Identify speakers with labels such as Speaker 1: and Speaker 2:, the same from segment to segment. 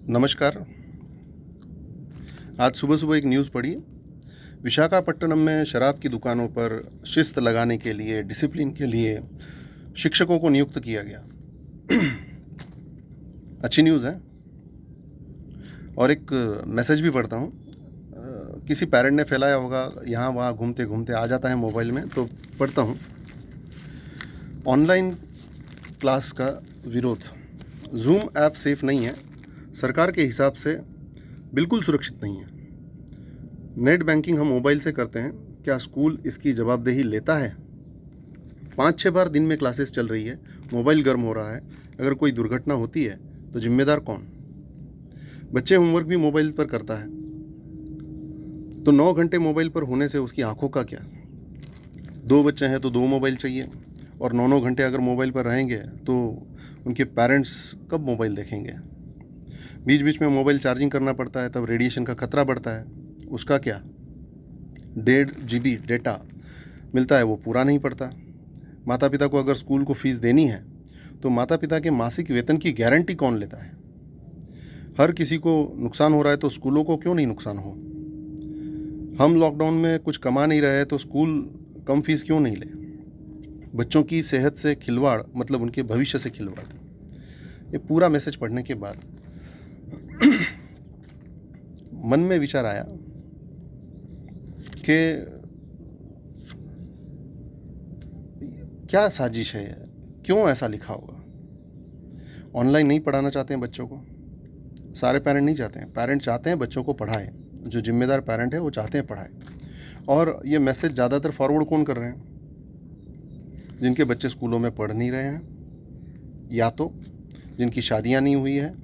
Speaker 1: नमस्कार। आज सुबह सुबह एक न्यूज़ पढ़ी। विशाखापट्टनम में शराब की दुकानों पर शिस्त लगाने के लिए, डिसिप्लिन के लिए शिक्षकों को नियुक्त किया गया। अच्छी न्यूज़ है। और एक मैसेज भी पढ़ता हूँ। किसी पेरेंट ने फैलाया होगा, यहाँ वहाँ घूमते घूमते आ जाता है मोबाइल में, तो पढ़ता हूँ। ऑनलाइन क्लास का विरोध। जूम ऐप सेफ नहीं है, सरकार के हिसाब से बिल्कुल सुरक्षित नहीं है। नेट बैंकिंग हम मोबाइल से करते हैं, क्या स्कूल इसकी जवाबदेही लेता है? 5-6 बार दिन में क्लासेस चल रही है, मोबाइल गर्म हो रहा है, अगर कोई दुर्घटना होती है तो जिम्मेदार कौन? बच्चे होमवर्क भी मोबाइल पर करता है, तो 9 घंटे मोबाइल पर होने से उसकी आंखों का क्या? 2 बच्चे हैं तो 2 मोबाइल चाहिए, और 9-9 घंटे अगर मोबाइल पर रहेंगे तो उनके पेरेंट्स कब मोबाइल देखेंगे? बीच बीच में मोबाइल चार्जिंग करना पड़ता है, तब रेडिएशन का खतरा बढ़ता है, उसका क्या? 1.5 GB डेटा मिलता है, वो पूरा नहीं पड़ता। माता पिता को अगर स्कूल को फीस देनी है तो माता पिता के मासिक वेतन की गारंटी कौन लेता है? हर किसी को नुकसान हो रहा है तो स्कूलों को क्यों नहीं नुकसान हो? हम लॉकडाउन में कुछ कमा नहीं रहे तो स्कूल कम फीस क्यों नहीं ले? बच्चों की सेहत से खिलवाड़ मतलब उनके भविष्य से खिलवाड़। ये पूरा मैसेज पढ़ने के बाद मन में विचार आया कि क्या साजिश है, क्यों ऐसा लिखा होगा? ऑनलाइन नहीं पढ़ाना चाहते हैं बच्चों को, सारे पेरेंट नहीं चाहते हैं। पेरेंट चाहते हैं बच्चों को पढ़ाएं, जो जिम्मेदार पेरेंट है वो चाहते हैं पढ़ाएं। और ये मैसेज ज़्यादातर फॉरवर्ड कौन कर रहे हैं? जिनके बच्चे स्कूलों में पढ़ नहीं रहे हैं, या तो जिनकी शादियां नहीं हुई है,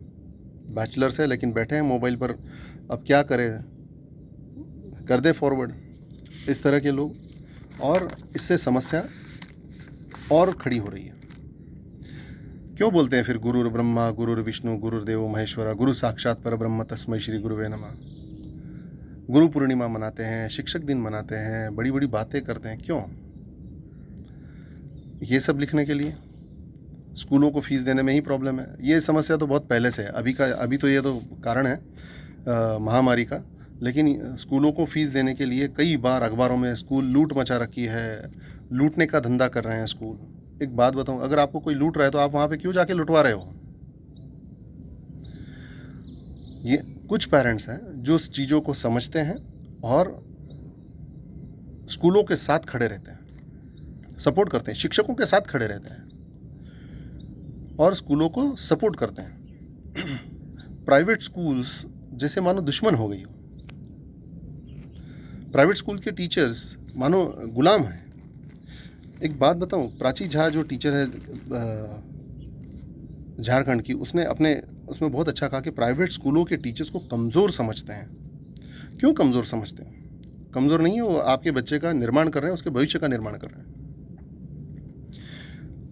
Speaker 1: बैचलर्स है लेकिन बैठे हैं मोबाइल पर, अब क्या करें, कर दे फॉरवर्ड, इस तरह के लोग। और इससे समस्या और खड़ी हो रही है। क्यों बोलते हैं फिर गुरुर ब्रह्मा गुरुर विष्णु गुरुर्देव महेश्वरा, गुरु साक्षात परब्रह्म तस्मै श्री गुरुवे नमः। गुरु पूर्णिमा मनाते हैं, शिक्षक दिन मनाते हैं, बड़ी बड़ी बातें करते हैं, क्यों? ये सब लिखने के लिए? स्कूलों को फीस देने में ही प्रॉब्लम है। ये समस्या तो बहुत पहले से है, अभी तो ये तो कारण है महामारी का। लेकिन स्कूलों को फीस देने के लिए कई बार अखबारों में स्कूल लूट मचा रखी है, लूटने का धंधा कर रहे हैं स्कूल। एक बात बताऊं, अगर आपको कोई लूट रहा है तो आप वहाँ पे क्यों जाके लुटवा रहे हो? ये कुछ पेरेंट्स हैं जो उस चीज़ों को समझते हैं और स्कूलों के साथ खड़े रहते हैं, सपोर्ट करते हैं, शिक्षकों के साथ खड़े रहते हैं और स्कूलों को सपोर्ट करते हैं। प्राइवेट स्कूल्स जैसे मानो दुश्मन हो गई हो। प्राइवेट स्कूल के टीचर्स मानो गुलाम हैं। एक बात बताऊं, प्राची झा जो टीचर है झारखंड की, उसमें बहुत अच्छा कहा कि प्राइवेट स्कूलों के टीचर्स को कमज़ोर समझते हैं। क्यों कमज़ोर समझते हैं? कमज़ोर नहीं है, वो आपके बच्चे का निर्माण कर रहे हैं, उसके भविष्य का निर्माण कर रहे हैं।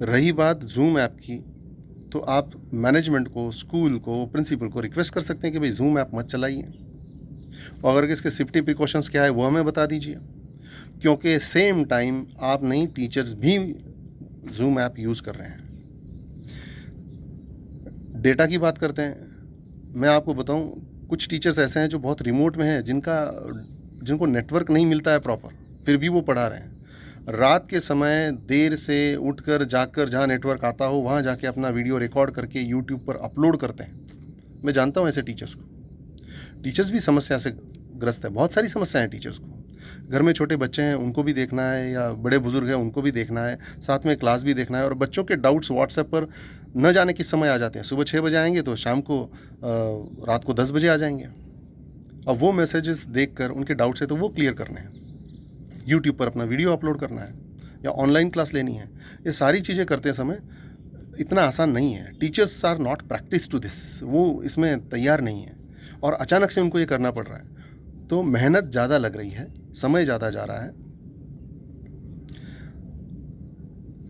Speaker 1: रही बात जूम ऐप की, तो आप मैनेजमेंट को, स्कूल को, प्रिंसिपल को रिक्वेस्ट कर सकते हैं कि भाई जूम ऐप मत चलाइए, और अगर इसके सेफ्टी प्रिकॉशंस क्या है वो हमें बता दीजिए। क्योंकि सेम टाइम आप नहीं, टीचर्स भी जूम ऐप यूज़ कर रहे हैं। डेटा की बात करते हैं, मैं आपको बताऊं, कुछ टीचर्स ऐसे हैं जो बहुत रिमोट में हैं, जिनको नेटवर्क नहीं मिलता है प्रॉपर, फिर भी वो पढ़ा रहे हैं। रात के समय देर से उठकर जाकर जहाँ नेटवर्क आता हो वहाँ जाके अपना वीडियो रिकॉर्ड करके यूट्यूब पर अपलोड करते हैं। मैं जानता हूँ ऐसे टीचर्स को। टीचर्स भी समस्या से ग्रस्त है, बहुत सारी समस्याएं हैं टीचर्स को। घर में छोटे बच्चे हैं उनको भी देखना है, या बड़े बुजुर्ग हैं उनको भी देखना है, साथ में क्लास भी देखना है, और बच्चों के डाउट्स व्हाट्सएप पर न जाने किस समय आ जाते हैं। सुबह 6 बजे आएंगे तो शाम को रात को 10 बजे आ जाएंगे। अब वो मैसेजेस देखकर उनके डाउट्स है तो वो क्लियर करने हैं, यूट्यूब पर अपना वीडियो अपलोड करना है, या ऑनलाइन क्लास लेनी है। ये सारी चीज़ें करते समय इतना आसान नहीं है। Teachers are not practice to this, वो इसमें तैयार नहीं है और अचानक से उनको ये करना पड़ रहा है, तो मेहनत ज़्यादा लग रही है, समय ज़्यादा जा रहा है।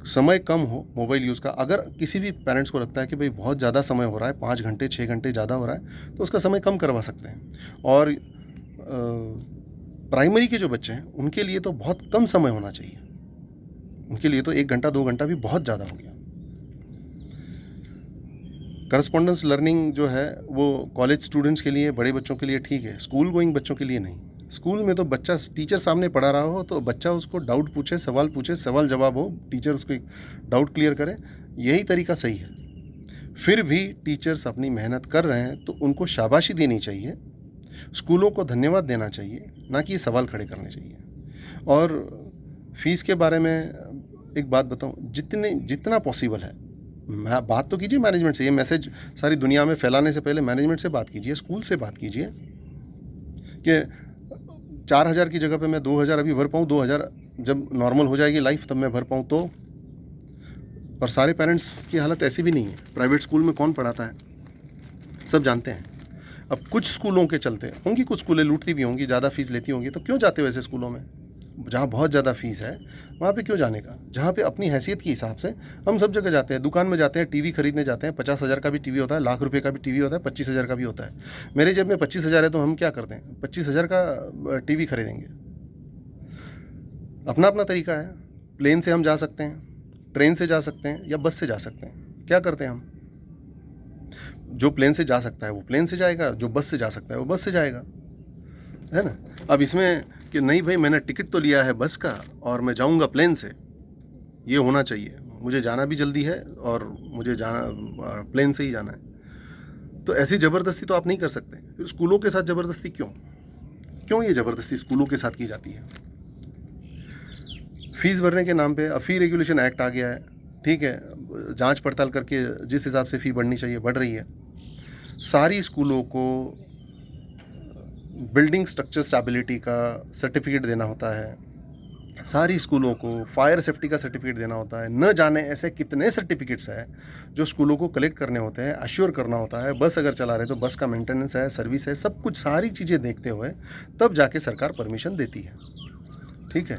Speaker 1: समय कम हो मोबाइल यूज़ का। अगर किसी भी पेरेंट्स को लगता है कि भाई बहुत ज़्यादा समय हो रहा है, 5 घंटे 6 घंटे ज़्यादा हो रहा है, तो उसका समय कम करवा सकते हैं। और प्राइमरी के जो बच्चे हैं उनके लिए तो बहुत कम समय होना चाहिए, उनके लिए तो 1 घंटा 2 घंटा भी बहुत ज़्यादा हो गया। करस्पॉन्डेंस लर्निंग जो है वो कॉलेज स्टूडेंट्स के लिए, बड़े बच्चों के लिए ठीक है, स्कूल गोइंग बच्चों के लिए नहीं। स्कूल में तो बच्चा टीचर सामने पढ़ा रहा हो तो बच्चा उसको डाउट पूछे, सवाल जवाब हो, टीचर उसको डाउट क्लियर करे, यही तरीका सही है। फिर भी टीचर्स अपनी मेहनत कर रहे हैं तो उनको शाबाशी देनी चाहिए, स्कूलों को धन्यवाद देना चाहिए, ना कि ये सवाल खड़े करने चाहिए। और फीस के बारे में एक बात बताऊं, जितना पॉसिबल है बात तो कीजिए मैनेजमेंट से। ये मैसेज सारी दुनिया में फैलाने से पहले मैनेजमेंट से बात कीजिए, स्कूल से बात कीजिए कि 4,000 की जगह पे मैं 2,000 अभी भर पाऊँ, 2,000 जब नॉर्मल हो जाएगी लाइफ तब मैं भर पाऊँ तो। और सारे पेरेंट्स की हालत ऐसी भी नहीं है। प्राइवेट स्कूल में कौन पढ़ाता है, सब जानते हैं। अब कुछ स्कूलों के चलते होंगी, कुछ स्कूलें लूटती भी होंगी, ज़्यादा फीस लेती होंगी, तो क्यों जाते हो ऐसे स्कूलों में? जहाँ बहुत ज़्यादा फीस है वहाँ पे क्यों जाने का? जहाँ पे अपनी हैसियत के हिसाब से हम सब जगह जाते हैं। दुकान में जाते हैं, टीवी खरीदने जाते हैं, 50,000 का भी टीवी होता है, लाख रुपए का भी टीवी होता है, 25,000 का भी होता है। मेरे जेब में 25,000 है तो हम क्या करते हैं, 25,000 का टीवी खरीदेंगे। अपना अपना तरीका है। प्लेन से हम जा सकते हैं, ट्रेन से जा सकते हैं, या बस से जा सकते हैं। क्या करते हैं हम? जो प्लेन से जा सकता है वो प्लेन से जाएगा, जो बस से जा सकता है वो बस से जाएगा, है ना। अब इसमें कि नहीं भाई मैंने टिकट तो लिया है बस का और मैं जाऊंगा प्लेन से, ये होना चाहिए। मुझे जाना भी जल्दी है और मुझे जाना प्लेन से ही जाना है। तो ऐसी ज़बरदस्ती तो आप नहीं कर सकते। फिर स्कूलों के साथ ज़बरदस्ती क्यों ये ज़बरदस्ती स्कूलों के साथ की जाती है? फीस भरने के नाम पे अब फ़ी रेगुलेशन एक्ट आ गया है, ठीक है, जांच पड़ताल करके जिस हिसाब से फ़ी बढ़नी चाहिए बढ़ रही है। सारी स्कूलों को बिल्डिंग स्ट्रक्चर स्टेबिलिटी का सर्टिफिकेट देना होता है, सारी स्कूलों को फायर सेफ्टी का सर्टिफिकेट देना होता है। न जाने ऐसे कितने सर्टिफिकेट्स हैं जो स्कूलों को कलेक्ट करने होते हैं, अश्योर करना होता है। बस अगर चला रहे तो बस का मेंटेनेंस है, सर्विस है, सब कुछ सारी चीज़ें देखते हुए तब जाके सरकार परमिशन देती है, ठीक है।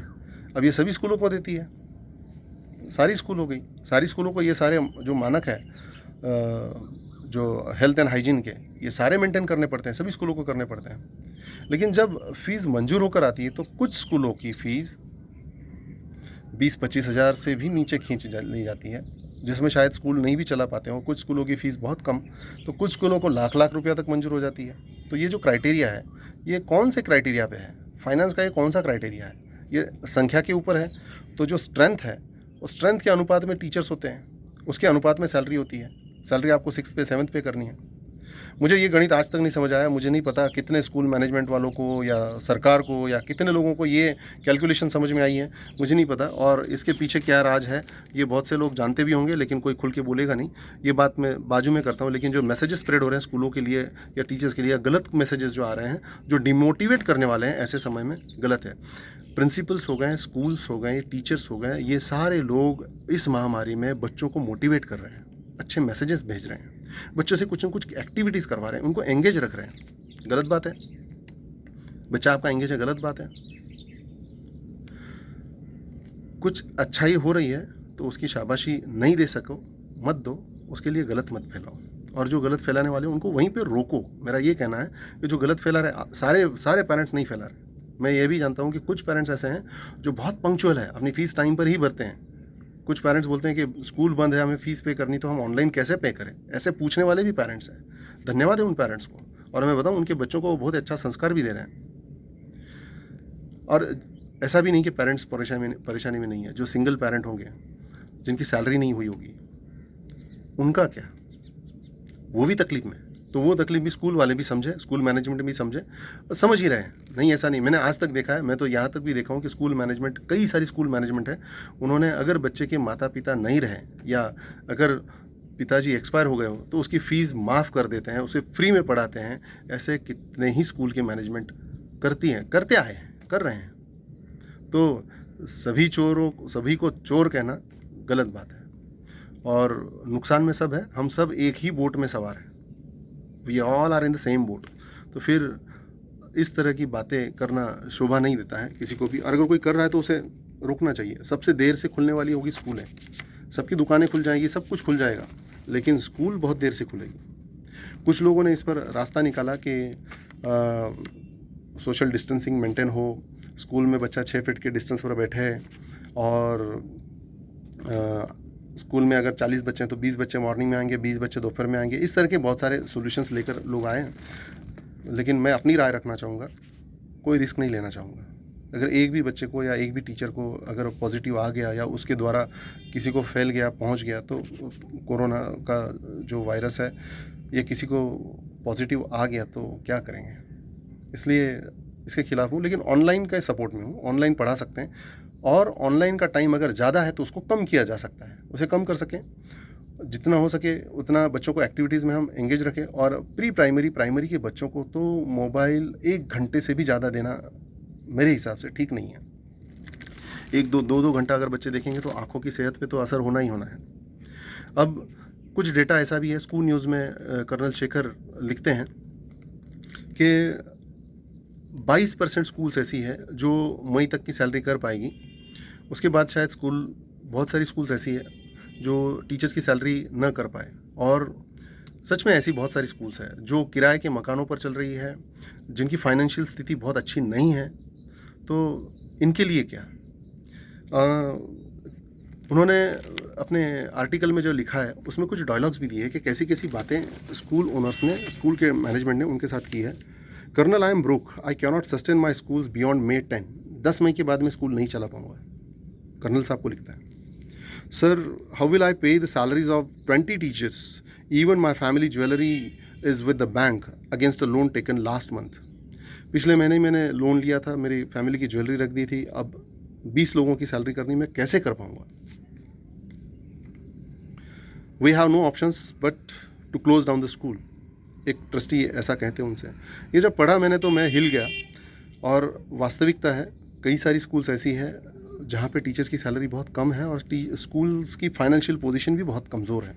Speaker 1: अब ये सभी स्कूलों को देती है, सारी स्कूल हो गई, सारी स्कूलों को ये सारे जो मानक है जो हेल्थ एंड हाइजीन के, ये सारे मेंटेन करने पड़ते हैं, सभी स्कूलों को करने पड़ते हैं। लेकिन जब फीस मंजूर होकर आती है तो कुछ स्कूलों की फ़ीस 20-25 हज़ार से भी नीचे खींच ली जाती है, जिसमें शायद स्कूल नहीं भी चला पाते हों। कुछ स्कूलों की फ़ीस बहुत कम, तो कुछ स्कूलों को लाख लाख रुपया तक मंजूर हो जाती है। तो ये जो क्राइटेरिया है, ये कौन से क्राइटेरिया पे है? फाइनेंस का ये कौन सा क्राइटेरिया है? ये संख्या के ऊपर है। तो जो स्ट्रेंथ है उस स्ट्रेंथ के अनुपात में टीचर्स होते हैं, उसके अनुपात में सैलरी होती है। सैलरी आपको 6th पे 7th पे करनी है। मुझे ये गणित आज तक नहीं समझ आया। मुझे नहीं पता कितने स्कूल मैनेजमेंट वालों को या सरकार को या कितने लोगों को ये कैलकुलेशन समझ में आई है, मुझे नहीं पता। और इसके पीछे क्या राज है ये बहुत से लोग जानते भी होंगे, लेकिन कोई खुल के बोलेगा नहीं। ये बात मैं बाजू में करता हूँ। लेकिन जो मैसेजेस स्प्रेड हो रहे हैं स्कूलों के लिए या टीचर्स के लिए, गलत मैसेजेस जो आ रहे हैं जो डिमोटिवेट करने वाले हैं ऐसे समय में, गलत है। प्रिंसिपल्स हो गए, स्कूल्स हो गए, टीचर्स हो गए, ये सारे लोग इस महामारी में बच्चों को मोटिवेट कर रहे हैं, अच्छे मैसेजेस भेज रहे हैं, बच्चों से कुछ न कुछ एक्टिविटीज़ करवा रहे हैं, उनको एंगेज रख रहे हैं। गलत बात है, बच्चा आपका एंगेज है, गलत बात है। कुछ अच्छाई हो रही है तो उसकी शाबाशी नहीं दे सको, मत दो, उसके लिए गलत मत फैलाओ। और जो गलत फैलाने वाले हैं उनको वहीं पे रोको। मेरा ये कहना है कि जो गलत फैला रहे, सारे पेरेंट्स नहीं फैला रहे। मैं ये भी जानता हूँ कि कुछ पेरेंट्स ऐसे हैं जो बहुत पंक्चुअल है, अपनी फ़ीस टाइम पर ही भरते हैं। कुछ पेरेंट्स बोलते हैं कि स्कूल बंद है, हमें फ़ीस पे करनी, तो हम ऑनलाइन कैसे पे करें? ऐसे पूछने वाले भी पेरेंट्स हैं। धन्यवाद है उन पेरेंट्स को। और मैं बताऊँ उनके बच्चों को बहुत अच्छा संस्कार भी दे रहे हैं। और ऐसा भी नहीं कि पेरेंट्स परेशानी में नहीं है। जो सिंगल पेरेंट होंगे, जिनकी सैलरी नहीं हुई होगी, उनका क्या? वो भी तकलीफ में। तो वो तकलीफ भी स्कूल वाले भी समझे, स्कूल मैनेजमेंट भी समझे, समझ ही रहे हैं। नहीं ऐसा नहीं, मैंने आज तक देखा है, मैं तो यहाँ तक भी देखा हूँ कि स्कूल मैनेजमेंट, कई सारी स्कूल मैनेजमेंट है, उन्होंने अगर बच्चे के माता पिता नहीं रहे या अगर पिताजी एक्सपायर हो गए हो तो उसकी फ़ीस माफ़ कर देते हैं, उसे फ्री में पढ़ाते हैं। ऐसे कितने ही स्कूल की मैनेजमेंट करते आए हैं, कर रहे हैं। तो सभी को चोर कहना गलत बात है और नुकसान में सब है। हम सब एक ही बोट में सवार हैं, we all are in the same boat. तो फिर इस तरह की बातें करना शोभा नहीं देता है किसी को भी। और अगर कोई कर रहा है तो उसे रोकना चाहिए। सबसे देर से खुलने वाली होगी स्कूलें, सबकी दुकानें खुल जाएंगी, सब कुछ खुल जाएगा, लेकिन स्कूल बहुत देर से खुलेगी। कुछ लोगों ने इस पर रास्ता निकाला कि सोशल डिस्टेंसिंग मेंटेन हो, स्कूल में बच्चा 6 फीट के डिस्टेंस पर बैठे और स्कूल में अगर 40 बच्चे हैं तो 20 बच्चे मॉर्निंग में आएंगे, 20 बच्चे दोपहर में आएंगे। इस तरह के बहुत सारे सॉल्यूशंस लेकर लोग आए हैं, लेकिन मैं अपनी राय रखना चाहूँगा, कोई रिस्क नहीं लेना चाहूँगा। अगर एक भी बच्चे को या एक भी टीचर को अगर पॉजिटिव आ गया या उसके द्वारा किसी को फैल गया, पहुँच गया, तो कोरोना का जो वायरस है या किसी को पॉजिटिव आ गया तो क्या करेंगे। इसलिए इसके खिलाफ हूँ, लेकिन ऑनलाइन के सपोर्ट में हूँ। ऑनलाइन पढ़ा सकते हैं, और ऑनलाइन का टाइम अगर ज़्यादा है तो उसको कम किया जा सकता है। उसे कम कर सकें, जितना हो सके उतना बच्चों को एक्टिविटीज़ में हम एंगेज रखें। और प्री प्राइमरी के बच्चों को तो मोबाइल 1 घंटे से भी ज़्यादा देना मेरे हिसाब से ठीक नहीं है। 2 घंटा अगर बच्चे देखेंगे तो आँखों की सेहत पे तो असर होना ही होना है। अब कुछ डेटा ऐसा भी है, स्कूल न्यूज़ में कर्नल शेखर लिखते हैं कि 22% स्कूल्स ऐसी है जो मई तक की सैलरी कर पाएगी। उसके बाद शायद बहुत सारी स्कूल्स ऐसी है जो टीचर्स की सैलरी न कर पाए। और सच में ऐसी बहुत सारी स्कूल्स हैं जो किराए के मकानों पर चल रही है, जिनकी फाइनेंशियल स्थिति बहुत अच्छी नहीं है। तो इनके लिए क्या? उन्होंने अपने आर्टिकल में जो लिखा है उसमें कुछ डायलॉग्स भी दिए हैं कि कैसी कैसी बातें स्कूल ओनर्स ने, स्कूल के मैनेजमेंट ने उनके साथ की है। Colonel, I am broke, I cannot sustain my schools beyond May 10। 10 मई के बाद मैं स्कूल नहीं चला पाऊँगा। कर्नल साहब को लिखता है, सर हाउ विल आई पे the salaries of 20 teachers, even my family jewellery is with the bank against the loan taken last month. पिछले महीने ही मैंने लोन लिया था, मेरी फैमिली की ज्वेलरी रख दी थी, अब 20 लोगों की सैलरी करनी मैं कैसे कर पाऊँगा। We have no options but to close down the school, एक ट्रस्टी ऐसा कहते हैं उनसे। ये जब पढ़ा मैंने तो मैं हिल गया। और वास्तविकता है, कई सारी स्कूल्स ऐसी है जहाँ पे टीचर्स की सैलरी बहुत कम है और स्कूल्स की फाइनेंशियल पोजीशन भी बहुत कमज़ोर है।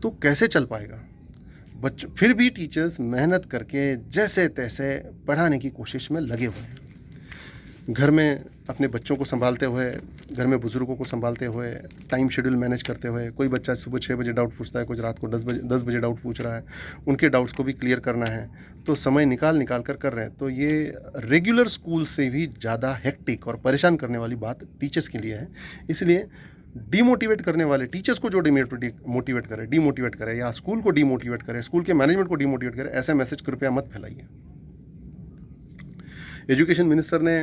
Speaker 1: तो कैसे चल पाएगा? फिर भी टीचर्स मेहनत करके जैसे तैसे पढ़ाने की कोशिश में लगे हुए हैं, घर में अपने बच्चों को संभालते हुए, घर में बुज़ुर्गों को संभालते हुए, टाइम शेड्यूल मैनेज करते हुए। कोई बच्चा सुबह 6 बजे डाउट पूछता है, कुछ रात को 10 बजे डाउट पूछ रहा है, उनके डाउट्स को भी क्लियर करना है, तो समय निकाल कर रहे हैं। तो ये रेगुलर स्कूल से भी ज़्यादा हेक्टिक और परेशान करने वाली बात टीचर्स के लिए है। इसलिए डीमोटिवेट करने वाले टीचर्स को जो डीमोटिवेट करे या स्कूल को डीमोटिवेट करे, स्कूल के मैनेजमेंट को डीमोटिवेट करे, ऐसा मैसेज कृपया मत फैलाइए। एजुकेशन मिनिस्टर ने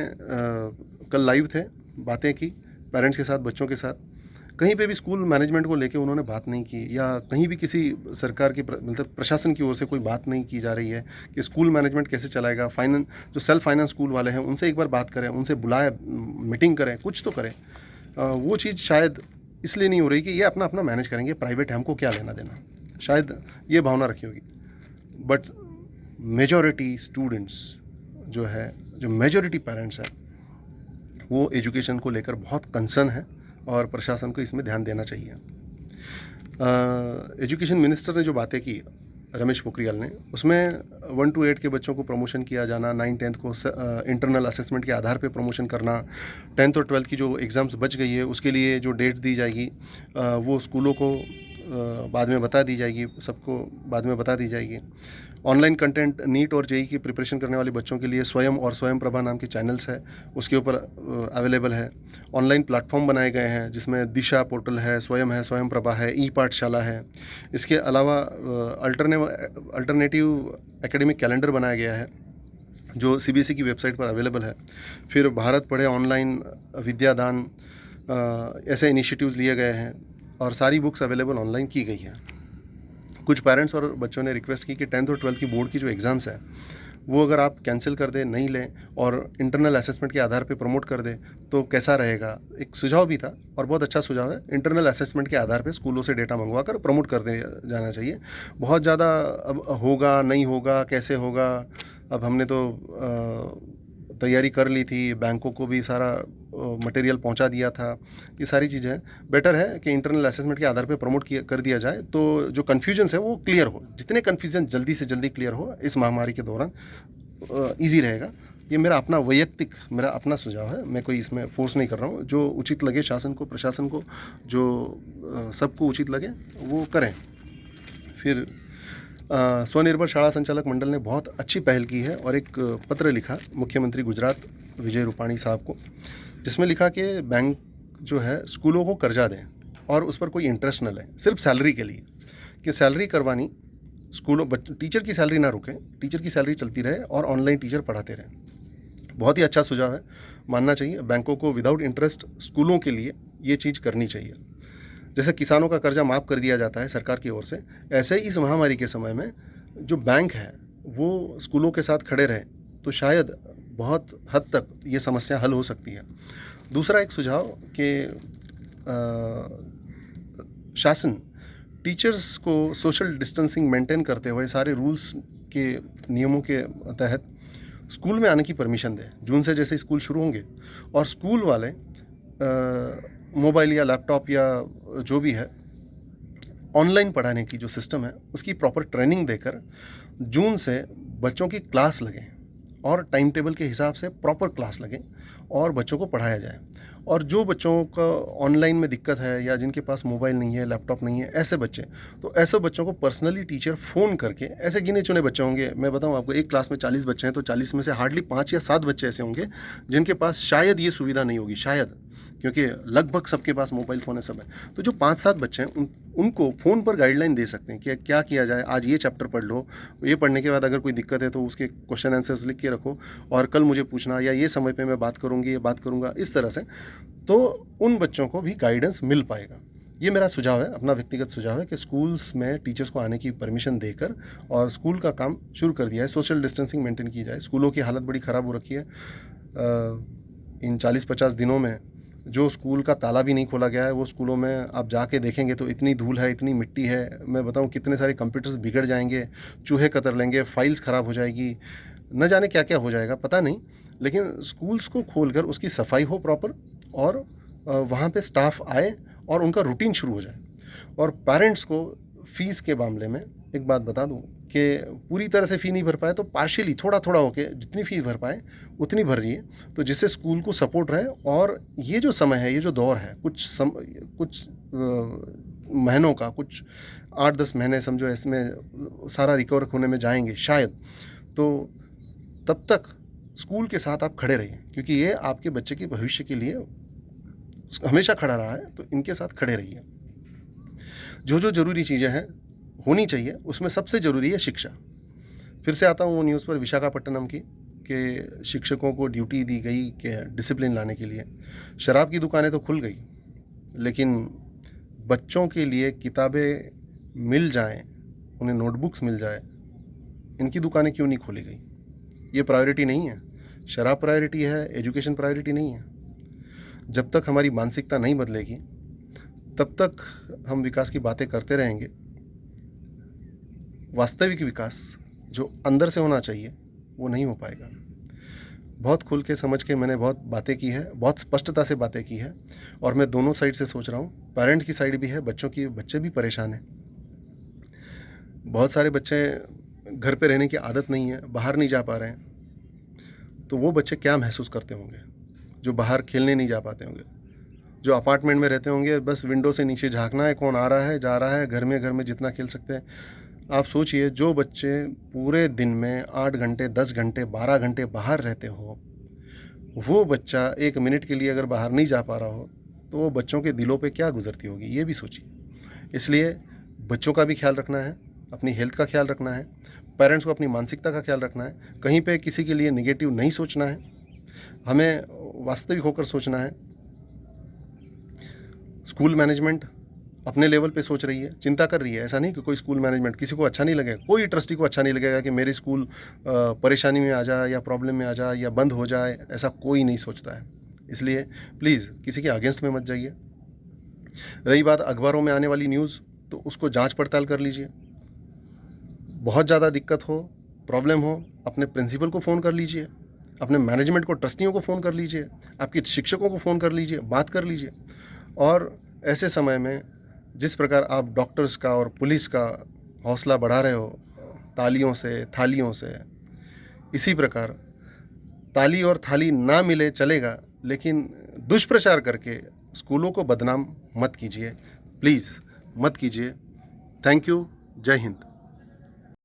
Speaker 1: कल लाइव थे, बातें की पेरेंट्स के साथ, बच्चों के साथ। कहीं पे भी स्कूल मैनेजमेंट को लेके उन्होंने बात नहीं की, या कहीं भी किसी सरकार की मतलब प्रशासन की ओर से कोई बात नहीं की जा रही है कि स्कूल मैनेजमेंट कैसे चलाएगा। जो सेल्फ फाइनेंस स्कूल वाले हैं उनसे एक बार बात करें, उनसे बुलाएं, मीटिंग करें, कुछ तो करें। वो चीज़ शायद इसलिए नहीं हो रही कि ये अपना अपना मैनेज करेंगे, प्राइवेट है, हमको क्या लेना देना, शायद ये भावना रखी होगी। बट मेजॉरिटी स्टूडेंट्स जो मेजॉरिटी पेरेंट्स हैं, वो एजुकेशन को लेकर बहुत कंसर्न है और प्रशासन को इसमें ध्यान देना चाहिए। एजुकेशन मिनिस्टर ने जो बातें की, रमेश पोखरियाल ने, उसमें 1 to 8 के बच्चों को प्रमोशन किया जाना, 9-10 को इंटरनल असेसमेंट के आधार पे प्रमोशन करना, 10th और 12th की जो एग्ज़ाम्स बच गई है उसके लिए जो डेट दी जाएगी वो स्कूलों को बाद में बता दी जाएगी, सबको बाद में बता दी जाएगी। ऑनलाइन कंटेंट नीट और जेईई की प्रिपरेशन करने वाले बच्चों के लिए स्वयं और स्वयं प्रभा नाम के चैनल्स है, उसके ऊपर अवेलेबल है। ऑनलाइन प्लेटफॉर्म बनाए गए हैं जिसमें दिशा पोर्टल है, स्वयं प्रभा है, ई पाठशाला है। इसके अलावा अल्टरनेटिव एकेडमिक कैलेंडर बनाया गया है जो सीबीएसई की वेबसाइट पर अवेलेबल है। फिर भारत पढ़े ऑनलाइन विद्यादान, ऐसे इनिशिएटिव्स लिए गए हैं और सारी बुक्स अवेलेबल ऑनलाइन की गई है। कुछ पेरेंट्स और बच्चों ने रिक्वेस्ट की कि 10th और 12th की बोर्ड की जो एग्ज़ाम्स है वो अगर आप कैंसिल कर दें, नहीं लें और इंटरनल असेसमेंट के आधार पे प्रमोट कर दें तो कैसा रहेगा। एक सुझाव भी था और बहुत अच्छा सुझाव है, इंटरनल असेसमेंट के आधार पे स्कूलों से डेटा मंगवा कर प्रमोट कर दे जाना चाहिए। बहुत ज़्यादा अब होगा नहीं होगा कैसे होगा, अब हमने तो तैयारी कर ली थी, बैंकों को भी सारा मटेरियल पहुंचा दिया था, ये सारी चीज़ें हैं। बेटर है कि इंटरनल असेसमेंट के आधार पे प्रमोट कर दिया जाए तो जो कन्फ्यूजन्स है वो क्लियर हो, जितने कन्फ्यूजन जल्दी से जल्दी क्लियर हो इस महामारी के दौरान ईजी रहेगा। ये मेरा अपना सुझाव है, मैं कोई इसमें फोर्स नहीं कर रहा हूँ। जो उचित लगे शासन को, प्रशासन को, जो सबको उचित लगे वो करें। फिर स्वनिर्भर शाला संचालक मंडल ने बहुत अच्छी पहल की है और एक पत्र लिखा मुख्यमंत्री गुजरात विजय रूपाणी साहब को, जिसमें लिखा कि बैंक जो है स्कूलों को कर्जा दें और उस पर कोई इंटरेस्ट न लें, सिर्फ सैलरी के लिए, कि सैलरी करवानी, स्कूलों टीचर की सैलरी ना रुके, टीचर की सैलरी चलती रहे और ऑनलाइन टीचर पढ़ाते रहें। बहुत ही अच्छा सुझाव है, मानना चाहिए। बैंकों को विदाउट इंटरेस्ट स्कूलों के लिए ये चीज़ करनी चाहिए। जैसे किसानों का कर्जा माफ़ कर दिया जाता है सरकार की ओर से, ऐसे ही इस महामारी के समय में जो बैंक है वो स्कूलों के साथ खड़े रहे तो शायद बहुत हद तक ये समस्या हल हो सकती है। दूसरा एक सुझाव कि शासन टीचर्स को सोशल डिस्टेंसिंग मेंटेन करते हुए सारे रूल्स के नियमों के तहत स्कूल में आने की परमिशन दे। जून से जैसे स्कूल शुरू होंगे और स्कूल वाले मोबाइल या लैपटॉप या जो भी है ऑनलाइन पढ़ाने की जो सिस्टम है उसकी प्रॉपर ट्रेनिंग देकर जून से बच्चों की क्लास लगे और टाइम टेबल के हिसाब से प्रॉपर क्लास लगे और बच्चों को पढ़ाया जाए। और जो बच्चों का ऑनलाइन में दिक्कत है या जिनके पास मोबाइल नहीं है, लैपटॉप नहीं है, ऐसे बच्चे, तो ऐसे बच्चों को पर्सनली टीचर फ़ोन करके, ऐसे गिने चुने बच्चे होंगे, मैं बताऊं आपको, एक क्लास में 40 बच्चे हैं तो 40 में से हार्डली 5 या 7 बच्चे ऐसे होंगे जिनके पास शायद ये सुविधा नहीं होगी, शायद, क्योंकि लगभग सबके पास मोबाइल फ़ोन है, सब है। तो जो 5-7 बच्चे हैं उनको फ़ोन पर गाइडलाइन दे सकते हैं कि क्या किया जाए, आज ये चैप्टर पढ़ लो, ये पढ़ने के बाद अगर कोई दिक्कत है तो उसके क्वेश्चन आंसर्स लिख के रखो और कल मुझे पूछना, या ये समय पे मैं बात करूँगी, ये बात करूँगा, इस तरह से तो उन बच्चों को भी गाइडेंस मिल पाएगा। ये मेरा सुझाव है, अपना व्यक्तिगत सुझाव है कि स्कूल्स में टीचर्स को आने की परमिशन देकर और स्कूल का काम शुरू कर दिया है, सोशल डिस्टेंसिंग मेंटेन की जाए। स्कूलों की हालत बड़ी ख़राब हो रखी है। इन 40-50 दिनों में जो स्कूल का ताला भी नहीं खोला गया है, वो स्कूलों में आप जाके देखेंगे तो इतनी धूल है, इतनी मिट्टी है, मैं बताऊं कितने सारे कंप्यूटर्स बिगड़ जाएंगे, चूहे कतर लेंगे, फाइल्स ख़राब हो जाएगी, न जाने क्या क्या हो जाएगा, पता नहीं। लेकिन स्कूल्स को खोलकर उसकी सफाई हो प्रॉपर और वहाँ पे स्टाफ आए और उनका रूटीन शुरू हो जाए। और पेरेंट्स को फ़ीस के मामले में एक बात बता दूं कि पूरी तरह से फ़ी नहीं भर पाए तो पार्शियली थोड़ा थोड़ा होके जितनी फ़ीस भर पाए उतनी भरिए, तो जिससे स्कूल को सपोर्ट रहे। और ये जो समय है, ये जो दौर है, कुछ महीनों का, कुछ 8-10 महीने समझो, इसमें सारा रिकवर होने में जाएंगे शायद, तो तब तक स्कूल के साथ आप खड़े रहिए, क्योंकि ये आपके बच्चे के भविष्य के लिए हमेशा खड़ा रहा है, तो इनके साथ खड़े रहिए। जो जो ज़रूरी चीज़ें हैं होनी चाहिए, उसमें सबसे ज़रूरी है शिक्षा। फिर से आता हूँ वो न्यूज़ पर विशाखापट्टनम की, कि शिक्षकों को ड्यूटी दी गई कि डिसिप्लिन लाने के लिए। शराब की दुकानें तो खुल गई, लेकिन बच्चों के लिए किताबें मिल जाएं, उन्हें नोटबुक्स मिल जाए, इनकी दुकानें क्यों नहीं खोली गई? ये प्रायोरिटी नहीं है। शराब प्रायोरिटी है, एजुकेशन प्रायोरिटी नहीं है। जब तक हमारी मानसिकता नहीं बदलेगी तब तक हम विकास की बातें करते रहेंगे। वास्तविक विकास जो अंदर से होना चाहिए वो नहीं हो पाएगा। बहुत खुल के समझ के मैंने बहुत बातें की है, बहुत स्पष्टता से बातें की है, और मैं दोनों साइड से सोच रहा हूँ। पेरेंट्स की साइड भी है, बच्चे भी परेशान हैं। बहुत सारे बच्चे घर पे रहने की आदत नहीं है, बाहर नहीं जा पा रहे हैं, तो वो बच्चे क्या महसूस करते होंगे जो बाहर खेलने नहीं जा पाते होंगे, जो अपार्टमेंट में रहते होंगे, बस विंडो से नीचे झांकना है, कौन आ रहा है, जा रहा है, घर में जितना खेल सकते हैं। आप सोचिए, जो बच्चे पूरे दिन में 8 घंटे, 10 घंटे, 12 घंटे बाहर रहते हो, वो बच्चा 1 मिनट के लिए अगर बाहर नहीं जा पा रहा हो तो वो बच्चों के दिलों पे क्या गुजरती होगी, ये भी सोचिए। इसलिए बच्चों का भी ख्याल रखना है, अपनी हेल्थ का ख्याल रखना है, पेरेंट्स को अपनी मानसिकता का ख्याल रखना है, कहीं पे किसी के लिए नेगेटिव नहीं सोचना है, हमें वास्तविक होकर सोचना है। स्कूल मैनेजमेंट अपने लेवल पे सोच रही है, चिंता कर रही है। ऐसा नहीं कि कोई स्कूल मैनेजमेंट किसी को अच्छा नहीं लगेगा, कोई ट्रस्टी को अच्छा नहीं लगेगा कि मेरे स्कूल परेशानी में आ जाए या प्रॉब्लम में आ जाए या बंद हो जाए, ऐसा कोई नहीं सोचता है। इसलिए प्लीज़ किसी के अगेंस्ट में मत जाइए। रही बात अखबारों में आने वाली न्यूज़, तो उसको जांच पड़ताल कर लीजिए। बहुत ज़्यादा दिक्कत हो, प्रॉब्लम हो, अपने प्रिंसिपल को फ़ोन कर लीजिए, अपने मैनेजमेंट को, ट्रस्टियों को फ़ोन कर लीजिए, आपके शिक्षकों को फ़ोन कर लीजिए, बात कर लीजिए। और ऐसे समय में जिस प्रकार आप डॉक्टर्स का और पुलिस का हौसला बढ़ा रहे हो तालियों से, थालियों से, इसी प्रकार ताली और थाली ना मिले चलेगा, लेकिन दुष्प्रचार करके स्कूलों को बदनाम मत कीजिए, प्लीज़ मत कीजिए। Thank you. जय हिंद।